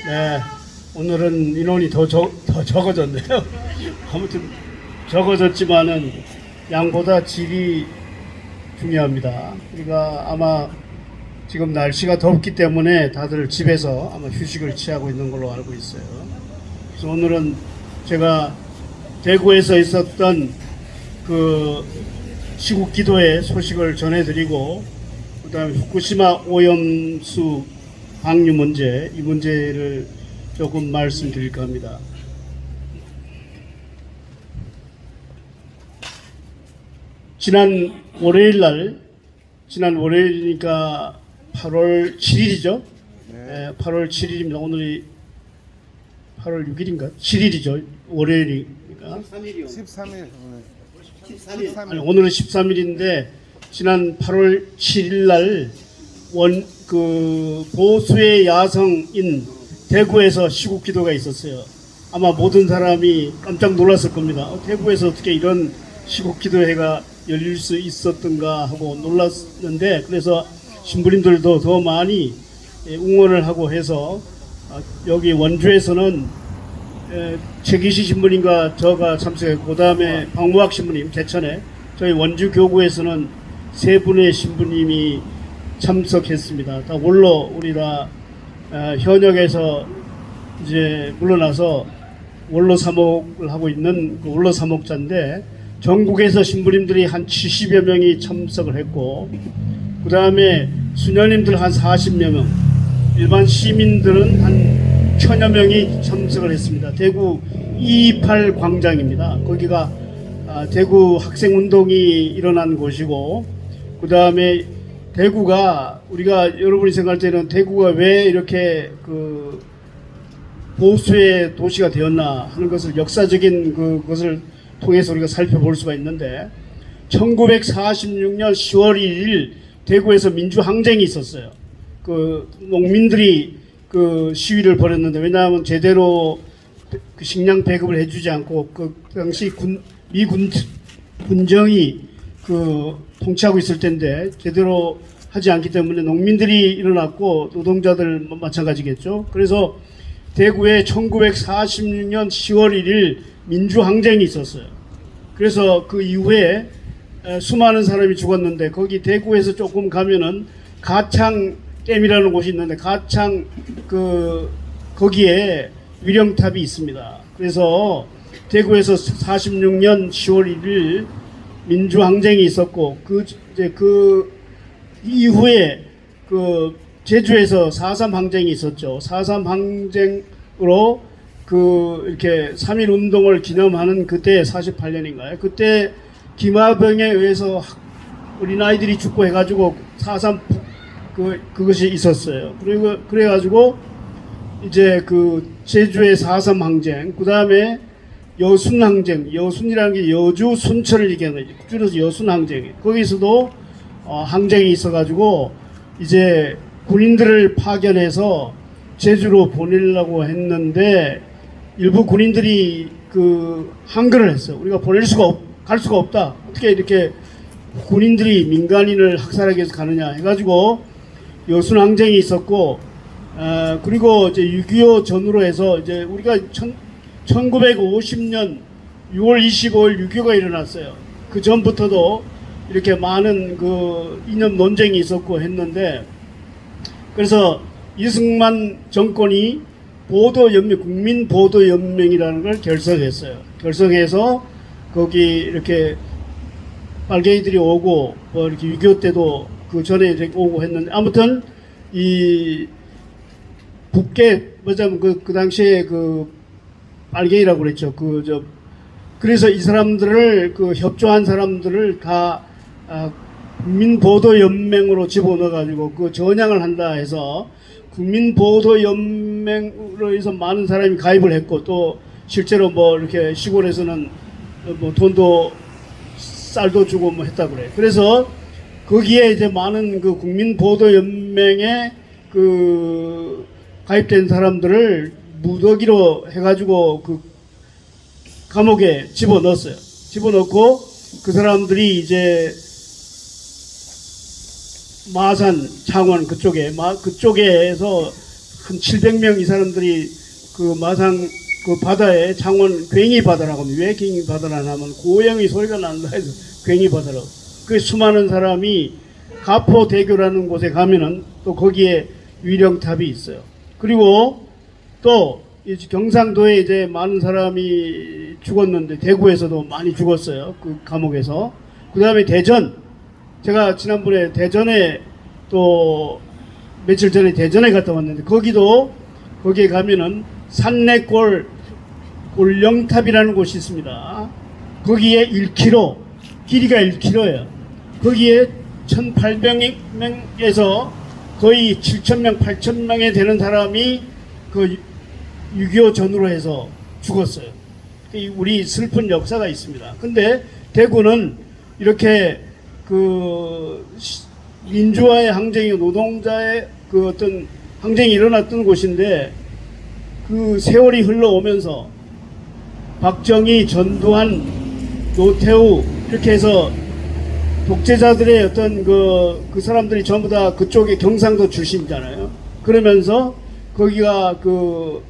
네, 오늘은 인원이 더 적어졌네요. 아무튼 적어졌지만은 양보다 질이 중요합니다. 우리가 아마 지금 날씨가 덥기 때문에 다들 집에서 아마 휴식을 취하고 있는 걸로 알고 있어요. 그래서 오늘은 제가 대구에서 있었던 그 시국 기도의 소식을 전해드리고, 그다음에 후쿠시마 오염수 방류 문제, 이 문제를 조금 말씀드릴까 합니다. 지난 월요일이니까 8월 7일이죠. 네, 8월 7일입니다. 오늘이 8월 6일인가? 7일이죠. 월요일이니까. 13일. 13일. 아니, 오늘은 13일인데 지난 8월 7일 날 보수의 야성인 대구에서 시국 기도가 있었어요. 아마 모든 사람이 깜짝 놀랐을 겁니다. 대구에서 어떻게 이런 시국 기도회가 열릴 수 있었던가 하고 놀랐는데, 그래서 신부님들도 더 많이 응원을 하고 해서 여기 원주에서는 최기시 신부님과 저가 참석했고, 그 다음에 박무학 신부님 제천에, 저희 원주 교구에서는 세 분의 신부님이 참석했습니다. 다 원로, 우리 다 현역에서 이제 물러나서 원로 사목을 하고 있는 그 원로 사목자인데, 전국에서 신부님들이 한 70여 명이 참석을 했고, 그 다음에 수녀님들 한 40여 명, 일반 시민들은 한 1000여 명이 참석을 했습니다. 대구 228 광장입니다. 거기가 대구 학생운동이 일어난 곳이고, 그 다음에 대구가, 우리가 여러분이 생각할 때는 대구가 왜 이렇게 그 보수의 도시가 되었나 하는 것을, 역사적인 그것을 통해서 우리가 살펴볼 수가 있는데, 1946년 10월 1일 대구에서 민주항쟁이 있었어요. 그 농민들이 그 시위를 벌였는데, 왜냐하면 제대로 그 식량 배급을 해주지 않고, 그 당시 미군 군정이 그 통치하고 있을 텐데 제대로 하지 않기 때문에 농민들이 일어났고, 노동자들 마찬가지겠죠. 그래서 대구에 1946년 10월 1일 민주항쟁이 있었어요. 그래서 그 이후에 수많은 사람이 죽었는데, 거기 대구에서 조금 가면은 가창댐이라는 곳이 있는데, 가창 거기에 위령탑이 있습니다. 그래서 대구에서 46년 10월 1일 민주항쟁이 있었고, 그 이후에 그 제주에서 4.3 항쟁이 있었죠. 4.3 항쟁으로 이렇게 3.1 운동을 기념하는 그때 48년인가요? 그때 김하병에 의해서 어린아이들이 죽고 해가지고 4.3 그것이 있었어요. 그리고 그래가지고 이제 그 제주의 4.3 항쟁, 그 다음에 여순 항쟁, 여순이라는 게 여주 순천을 얘기하는 거죠. 줄여서 여순 항쟁. 거기서도 항쟁이 있어가지고 이제 군인들을 파견해서 제주로 보내려고 했는데, 일부 군인들이 그 항거를 했어요. 우리가 갈 수가 없다. 어떻게 이렇게 군인들이 민간인을 학살하기 위해서 가느냐 해가지고 여순 항쟁이 있었고, 그리고 이제 6.25 전후로 해서 이제 우리가 1950년 6월 25일 6.25가 일어났어요. 그 전부터도 이렇게 많은 그 이념 논쟁이 있었고 했는데, 그래서 이승만 정권이 국민보도연맹이라는 걸 결성했어요. 결성해서 거기 이렇게 빨갱이들이 오고, 뭐 이렇게 6.25 때도 그 전에 이렇게 오고 했는데, 아무튼 이 북계 뭐냐면 그 당시에 그 빨갱이라고 그랬죠. 그래서 이 사람들을, 그 협조한 사람들을 다 국민보도연맹으로 집어넣어가지고 그 전향을 한다 해서 국민보도연맹으로 해서 많은 사람이 가입을 했고, 또 실제로 뭐 이렇게 시골에서는 뭐 돈도 쌀도 주고 뭐 했다 그래요. 그래서 거기에 이제 많은 그 국민보도연맹에 그 가입된 사람들을 무더기로 해가지고 그 감옥에 집어넣었어요. 집어넣고 그 사람들이 이제 마산, 창원 그쪽에서 한 700명 이 사람들이 그 마산 그 바다에 창원 괭이 바다라고 합니다. 왜 괭이 바다라 하면 고양이 소리가 난다 해서 괭이 바다라고. 그 수많은 사람이 가포대교라는 곳에 가면은 또 거기에 위령탑이 있어요. 그리고 또 경상도에 이제 많은 사람이 죽었는데 대구에서도 많이 죽었어요. 그 감옥에서. 그 다음에 대전. 제가 지난번에 대전에 또 며칠 전에 대전에 갔다 왔는데 거기에 가면은 산내골 골령탑이라는 곳이 있습니다. 거기에 1km, 길이가 1km예요. 거기에 1,800명에서 거의 7,000명, 8,000명에 되는 사람이 그 6.25 전후로 해서 죽었어요. 우리 슬픈 역사가 있습니다. 근데 대구는 이렇게 그 민주화의 항쟁이 노동자의 그 어떤 항쟁이 일어났던 곳인데 그 세월이 흘러오면서 박정희, 전두환, 노태우 이렇게 해서 독재자들의 어떤 그 사람들이 전부 다 그쪽에 경상도 출신이잖아요. 그러면서 거기가 그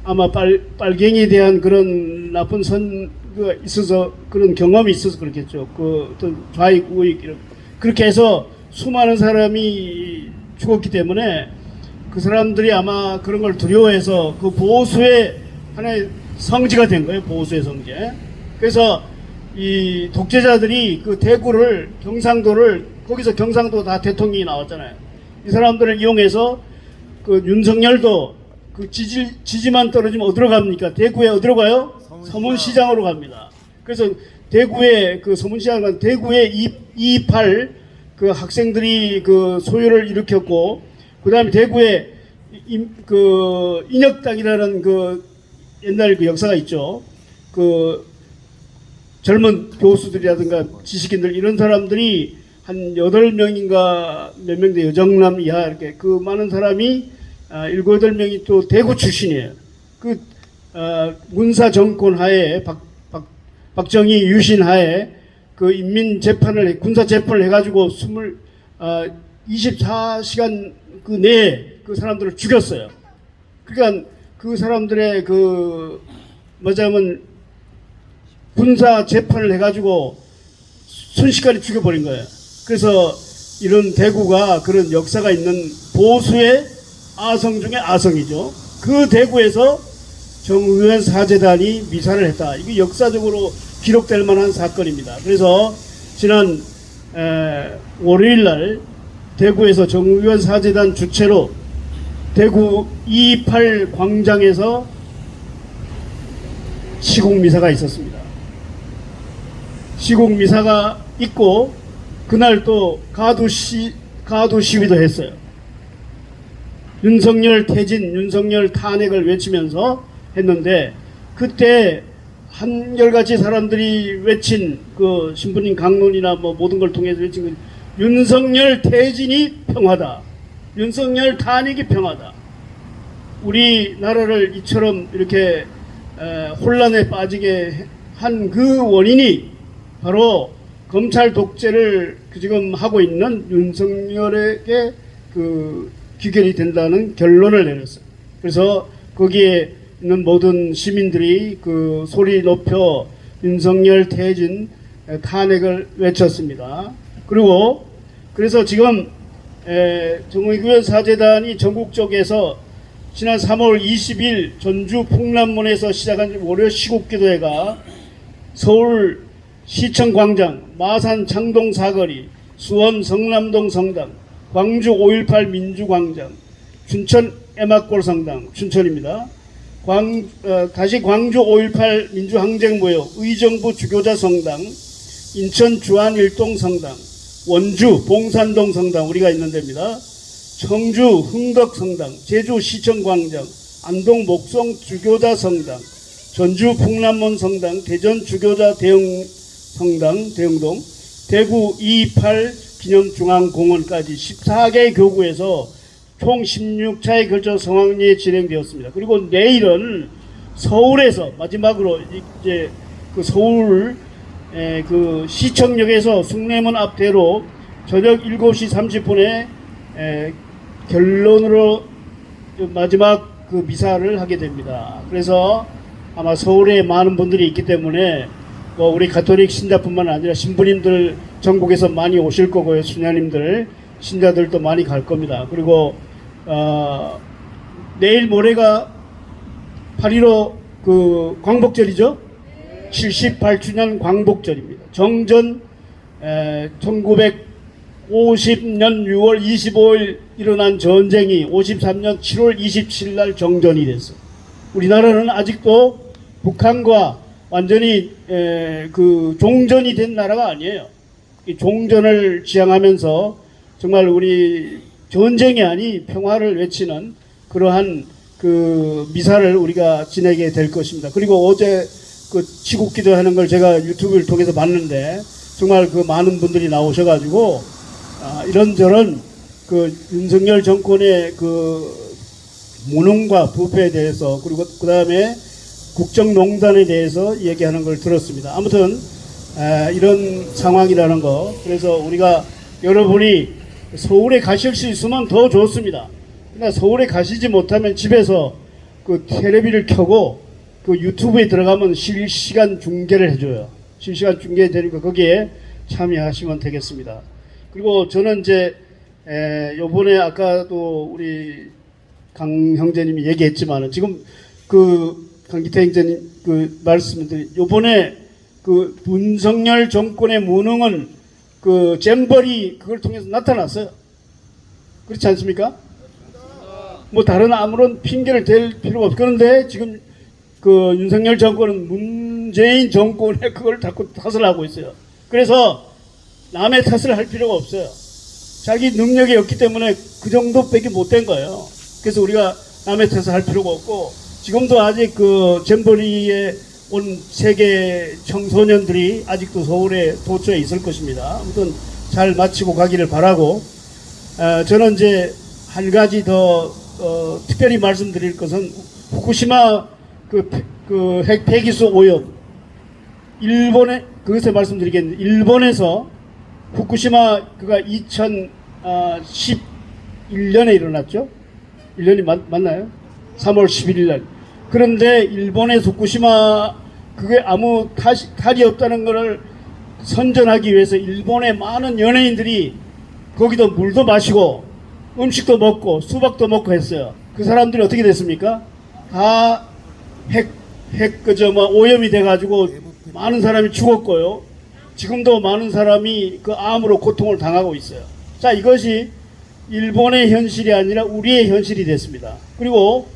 아마 빨갱이에 대한 그런 나쁜 선가 있어서 그런 경험이 있어서 그렇겠죠. 그 어떤 좌익 우익 그렇게 해서 수많은 사람이 죽었기 때문에 그 사람들이 아마 그런 걸 두려워해서 그 보수의 하나의 성지가 된 거예요. 보수의 성지. 그래서 이 독재자들이 그 대구를 경상도를 거기서 경상도 다 대통령이 나왔잖아요. 이 사람들을 이용해서 그 윤석열도 그 지지만 떨어지면 어디로 갑니까? 대구에 어디로 가요? 서문시장으로 갑니다. 그래서 대구에 그 서문시장은 대구에 228 그 학생들이 그 소요를 일으켰고, 그 다음에 대구에 그 인혁당이라는 그 옛날 그 역사가 있죠. 그 젊은 교수들이라든가 지식인들 이런 사람들이 한 8명인가 몇 명 돼 여정남 이하 이렇게 그 많은 사람이 7, 8명이 또 대구 출신이에요. 그 문사 정권 하에 박정희 유신 하에 그 인민 재판을 군사 재판을 해가지고 24시간 그 내에 그 사람들을 죽였어요. 그러니까 그 사람들의 그 뭐냐면 군사 재판을 해가지고 순식간에 죽여버린 거예요. 그래서 이런 대구가 그런 역사가 있는 보수의 아성 중에 아성이죠. 그 대구에서 정의원 사재단이 미사를 했다. 이게 역사적으로 기록될 만한 사건입니다. 그래서 지난 월요일 날 대구에서 정의원 사재단 주최로 대구 228 광장에서 시국미사가 있었습니다. 시국미사가 있고 그날 또 가두 시위도 했어요. 윤석열 퇴진, 윤석열 탄핵을 외치면서 했는데 그때 한결같이 사람들이 외친 그 신부님 강론이나 뭐 모든 걸 통해서 외친 건 윤석열 퇴진이 평화다. 윤석열 탄핵이 평화다. 우리나라를 이처럼 이렇게 혼란에 빠지게 한 그 원인이 바로 검찰 독재를 지금 하고 있는 윤석열에게 그 귀결이 된다는 결론을 내렸어요. 그래서 거기에 있는 모든 시민들이 그 소리 높여 윤석열 퇴진 탄핵을 외쳤습니다. 그리고 그래서 지금 정의구현 사재단이 전국적에서 지난 3월 20일 전주 풍남문에서 시작한 월요 시국기도회가 서울 시청광장, 마산 창동 사거리, 수원 성남동 성당, 광주 5.18 민주광장, 춘천 애막골 성당, 춘천입니다. 다시 광주 5.18 민주항쟁무역, 의정부 주교자 성당, 인천 주안일동 성당, 원주 봉산동 성당 우리가 있는 데입니다. 청주 흥덕 성당, 제주 시청광장, 안동 목성 주교자 성당, 전주 풍남문 성당, 대전 주교자 대영 성당, 대영동, 대구 228 기념중앙공원까지 14개 교구에서 총 16차에 걸쳐 성황리에 진행되었습니다. 그리고 내일은 서울에서 마지막으로 이제 그 서울 그 시청역에서 숭례문 앞대로 저녁 7시 30분에 결론으로 마지막 그 미사를 하게 됩니다. 그래서 아마 서울에 많은 분들이 있기 때문에 뭐 우리 가톨릭 신자뿐만 아니라 신부님들 전국에서 많이 오실 거고요. 수녀님들, 신자들도 많이 갈 겁니다. 그리고 내일 모레가 8.15 그 광복절이죠. 78주년 광복절입니다. 정전 1950년 6월 25일 일어난 전쟁이 53년 7월 27일 날 정전이 됐어요. 우리나라는 아직도 북한과 완전히 그 종전이 된 나라가 아니에요. 이 종전을 지향하면서 정말 우리 전쟁이 아닌 평화를 외치는 그러한 그 미사를 우리가 지내게 될 것입니다. 그리고 어제 그 치국기도 하는 걸 제가 유튜브를 통해서 봤는데 정말 그 많은 분들이 나오셔가지고 이런저런 그 윤석열 정권의 그 무능과 부패에 대해서 그리고 그 다음에 국정농단에 대해서 얘기하는 걸 들었습니다. 아무튼 이런 상황이라는 거. 그래서 우리가 여러분이 서울에 가실 수 있으면 더 좋습니다. 그러나 서울에 가시지 못하면 집에서 그 텔레비를 켜고 그 유튜브에 들어가면 실시간 중계를 해줘요. 실시간 중계 되니까 거기에 참여하시면 되겠습니다. 그리고 저는 이제 요번에 아까도 우리 강 형제님이 얘기했지만은 지금 그 강기태 형제님 그 말씀들 요번에 그 윤석열 정권의 무능은 그 잼버리 그걸 통해서 나타났어요. 그렇지 않습니까? 뭐 다른 아무런 핑계를 댈 필요가 없어. 그런데 지금 그 윤석열 정권은 문재인 정권에 그걸 자꾸 탓을 하고 있어요. 그래서 남의 탓을 할 필요가 없어요. 자기 능력이 없기 때문에 그 정도밖에 못 된 거예요. 그래서 우리가 남의 탓을 할 필요가 없고 지금도 아직 그 잼버리에 온 세계 청소년들이 아직도 서울에 도처에 있을 것입니다. 아무튼 잘 마치고 가기를 바라고 저는 이제 한 가지 더 특별히 말씀드릴 것은 후쿠시마 그 핵 폐기수 오염 일본에 그것에 말씀드리겠는데 일본에서 후쿠시마 그가 2011년에 일어났죠. 1년이 맞나요? 3월 11일 날. 그런데 일본의 후쿠시마 그게 아무 탈이 없다는 것을 선전하기 위해서 일본의 많은 연예인들이 거기도 물도 마시고 음식도 먹고 수박도 먹고 했어요. 그 사람들이 어떻게 됐습니까? 다 그저 뭐 오염이 돼가지고 많은 사람이 죽었고요. 지금도 많은 사람이 그 암으로 고통을 당하고 있어요. 자, 이것이 일본의 현실이 아니라 우리의 현실이 됐습니다. 그리고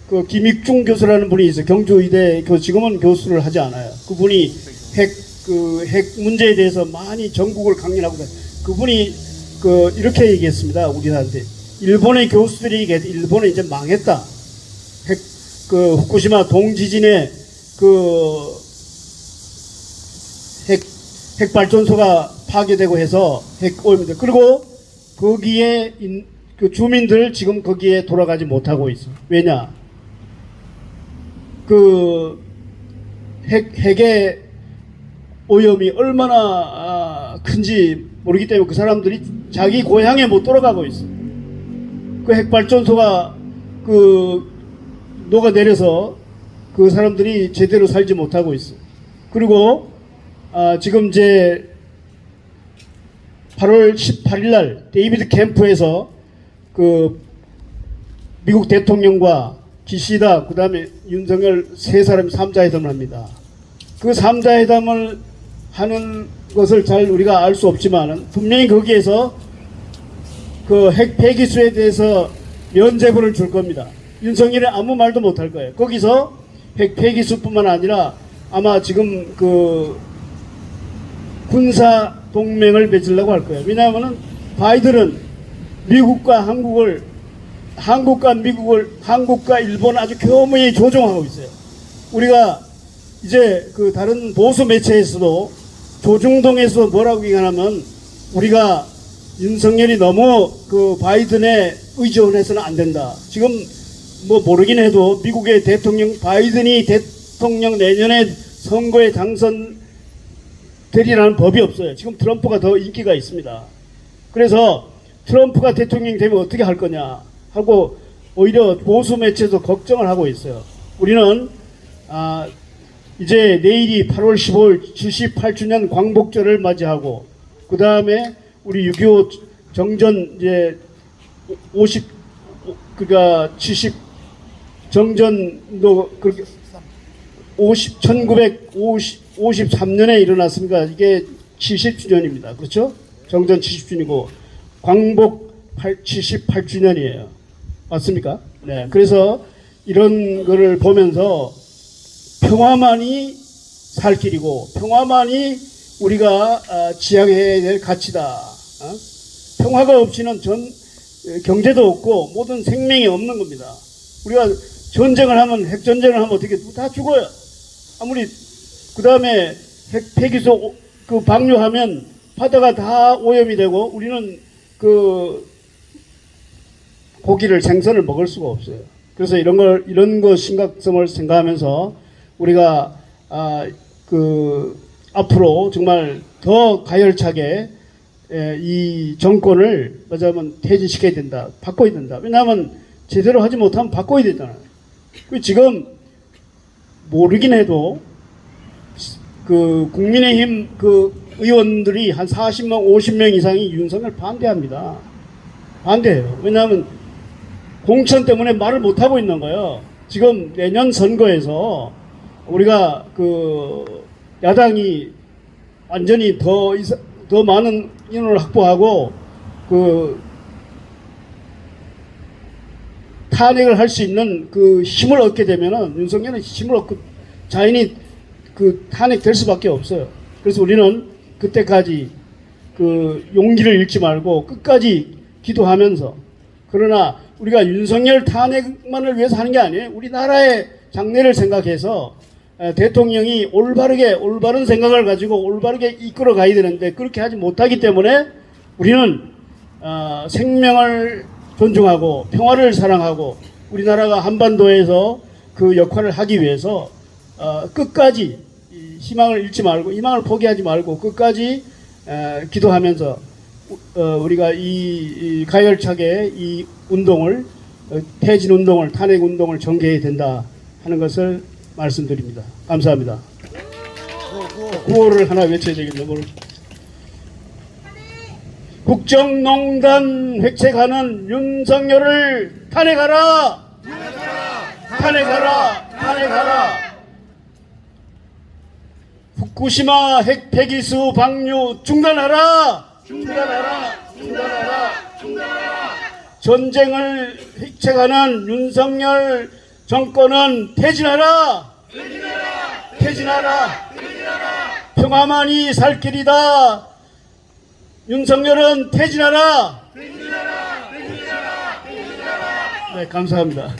그 김익중 교수라는 분이 있어요. 경주의대 지금은 교수를 하지 않아요. 그분이 핵 문제에 대해서 많이 전국을 강연하고 그분이 이렇게 얘기했습니다. 우리한테 일본의 교수들이 일본은 이제 망했다. 후쿠시마 동지진에 핵발전소가 파괴되고 해서 핵오염이 돼. 그리고 거기에 그 주민들 지금 거기에 돌아가지 못하고 있어. 왜냐? 핵의 오염이 얼마나 큰지 모르기 때문에 그 사람들이 자기 고향에 못 돌아가고 있어. 그 핵발전소가 녹아내려서 그 사람들이 제대로 살지 못하고 있어. 그리고 지금 이제 8월 18일 날 데이비드 캠프에서 미국 대통령과 기시다 그다음에 윤석열 세 사람이 3자회담을 합니다. 그 3자회담을 하는 것을 잘 우리가 알 수 없지만 분명히 거기에서 핵 폐기수에 대해서 면죄부를 줄 겁니다. 윤석열이 아무 말도 못 할 거예요. 거기서 핵 폐기수뿐만 아니라 아마 지금 군사 동맹을 맺으려고 할 거예요. 왜냐하면은 바이든은 한국과 일본을 아주 교묘히 조종하고 있어요. 우리가 이제 다른 보수 매체에서도 조중동에서 뭐라고 얘기하냐면 우리가 윤석열이 너무 바이든에 의존해서는 안 된다. 지금 뭐 모르긴 해도 미국의 바이든이 대통령 내년에 선거에 당선되리라는 법이 없어요. 지금 트럼프가 더 인기가 있습니다. 그래서 트럼프가 대통령이 되면 어떻게 할 거냐 하고 오히려 보수 매체도 걱정을 하고 있어요. 우리는 이제 내일이 8월 15일 78주년 광복절을 맞이하고 그 다음에 우리 6.25 정전 이제 70 정전도 그렇게 1953년에 일어났습니다. 이게 70주년입니다. 그렇죠? 정전 70주년이고 광복 78주년이에요. 맞습니까? 네. 그래서 이런 거를 보면서 평화만이 살 길이고 평화만이 우리가 지향해야 될 가치다. 평화가 없이는 경제도 없고 모든 생명이 없는 겁니다. 우리가 전쟁을 하면 핵전쟁을 하면 어떻게 다 죽어요. 아무리 그 다음에 폐기소 그 방류하면 바다가 다 오염이 되고 우리는 그 고기를 생선을 먹을 수가 없어요. 그래서 이런 거 심각성을 생각하면서 우리가 앞으로 정말 더 가열차게 이 정권을 말하자면 퇴진시켜야 된다, 바꿔야 된다. 왜냐하면 제대로 하지 못하면 바꿔야 되잖아요. 지금 모르긴 해도 그 국민의힘 그 의원들이 한 40명, 50명 이상이 윤석열 반대합니다. 반대해요. 왜냐하면 공천 때문에 말을 못하고 있는 거예요. 지금 내년 선거에서 우리가 그 야당이 완전히 더 많은 인원을 확보하고 그 탄핵을 할 수 있는 그 힘을 얻게 되면은 윤석열은 힘을 얻고 자인이 그 탄핵될 수밖에 없어요. 그래서 우리는 그때까지 그 용기를 잃지 말고 끝까지 기도하면서 그러나 우리가 윤석열 탄핵만을 위해서 하는 게 아니에요. 우리나라의 장래를 생각해서 대통령이 올바른 생각을 가지고 올바르게 이끌어 가야 되는데 그렇게 하지 못하기 때문에 우리는 생명을 존중하고 평화를 사랑하고 우리나라가 한반도에서 그 역할을 하기 위해서 끝까지 희망을 잃지 말고 희망을 포기하지 말고 끝까지 기도하면서 우리가 이 가열차게 이 운동을 퇴진 운동을 탄핵 운동을 전개해야 된다 하는 것을 말씀드립니다. 감사합니다. 구호를 하나 외쳐야 되겠네요. 국정농단 획책하는 윤석열을 탄핵하라! 탄핵하라! 탄핵하라! 후쿠시마 핵 폐기수 방류 중단하라! 중단하라! 중단하라! 중단하라! 전쟁을 획책하는 윤석열 정권은 퇴진하라! 퇴진하라! 퇴진하라! 퇴진하라! 평화만이 살 길이다! 윤석열은 퇴진하라! 퇴진하라! 퇴진하라! 퇴진하라! 네, 감사합니다.